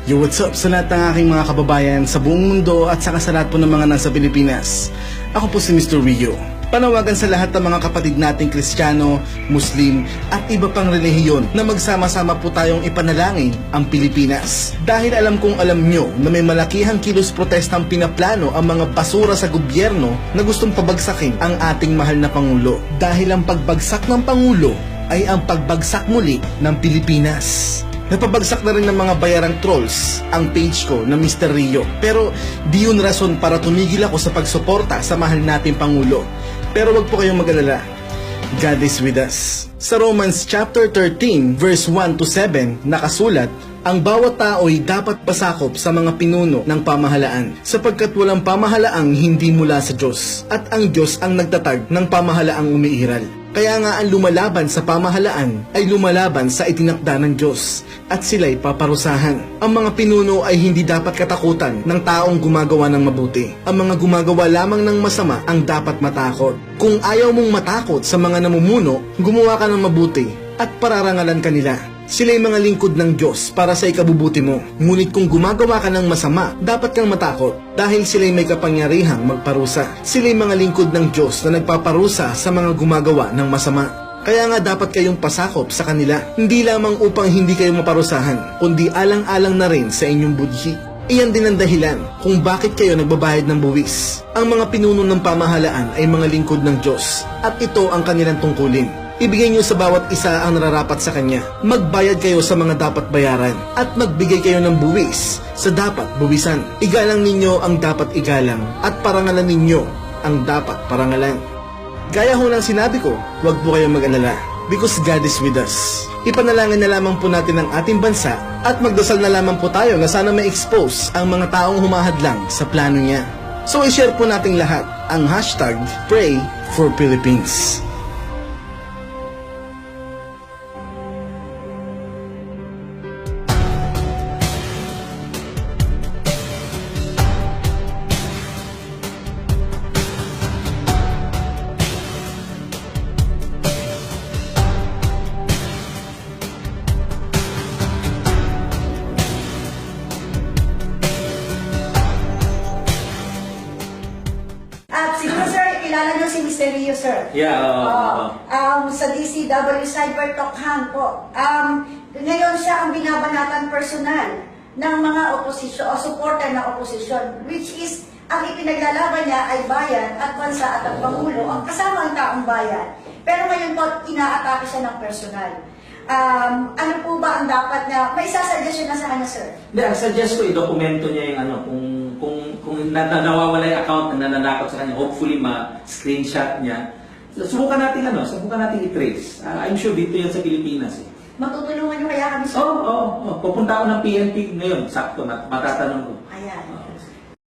Yo, what's up sa lahat ng aking mga kababayan sa buong mundo at saka sa lahat po ng mga nasa Pilipinas. Ako po si Mr. Rio. Panawagan sa lahat ng mga kapatid nating Kristiyano, Muslim at iba pang relihiyon na magsama-sama po tayong ipanalangin ang Pilipinas. Dahil alam kong alam nyo na may malakihang kilos protestang pinaplano ang mga basura sa gobyerno na gustong pabagsakin ang ating mahal na Pangulo. Dahil ang pagbagsak ng Pangulo ay ang pagbagsak muli ng Pilipinas. Napabagsak na rin ng mga bayarang trolls ang page ko na Mr. Rio. Pero di yun rason para tumigil ako sa pagsuporta sa mahal nating Pangulo. Pero wag po kayong mag-alala. God is with us. Sa Romans chapter 13 verse 1 to 7 nakasulat, ang bawat tao ay dapat pasakop sa mga pinuno ng pamahalaan sapagkat walang pamahalaang hindi mula sa Diyos at ang Diyos ang nagtatag ng pamahalaang umiiral. Kaya nga ang lumalaban sa pamahalaan ay lumalaban sa itinakda ng Diyos at sila'y paparusahan. Ang mga pinuno ay hindi dapat katakutan ng taong gumagawa ng mabuti. Ang mga gumagawa lamang ng masama ang dapat matakot. Kung ayaw mong matakot sa mga namumuno, gumawa ka ng mabuti at pararangalan ka nila. Sila'y mga lingkod ng Diyos para sa ikabubuti mo. Ngunit kung gumagawa ka ng masama, dapat kang matakot dahil sila'y may kapangyarihang magparusa. Sila'y mga lingkod ng Diyos na nagpaparusa sa mga gumagawa ng masama. Kaya nga dapat kayong pasakop sa kanila, hindi lamang upang hindi kayo maparusahan, kundi alang-alang na rin sa inyong budhi. Iyan din ang dahilan kung bakit kayo nagbabayad ng buwis. Ang mga pinuno ng pamahalaan ay mga lingkod ng Diyos at ito ang kanilang tungkulin. Ibigay nyo sa bawat isa ang nararapat sa kanya. Magbayad kayo sa mga dapat bayaran at magbigay kayo ng buwis sa dapat buwisan. Igalang ninyo ang dapat igalang at parangalan ninyo ang dapat parangalan. Gaya ho ng sinabi ko, huwag po kayong mag-alala because God is with us. Ipanalangin na lamang po natin ang ating bansa at magdasal na lamang po tayo na sana ma-expose ang mga taong humahadlang sa plano niya. So i-share po nating lahat ang hashtag Pray for Philippines. At siguro sir, kilala niyo si Mr. Rio, sir. Yeah, Sa DCW Cyber Talk Hang po. Ngayon siya ang binabanatan personal ng mga oposisyon o supporter ng oposisyon, which is ang ipinaglalaban niya ay bayan at bansa at ang Pangulo, ang kasama ang taong bayan. Pero ngayon po, inaatake siya ng personal. Ano po ba ang dapat na, may sasuggestion na sa kanya, sir? Hindi, ang suggest ko, i-dokumento niya yung kung nawawala yung account na nananakot sa kanya, hopefully ma-screenshot niya. Subukan natin i-trace. I'm sure dito yan sa Pilipinas eh. Matutulungan niyo kaya kami, sir? Oo. Pupunta ako ng PNP ngayon, sakto, matatanong ko. Ayan.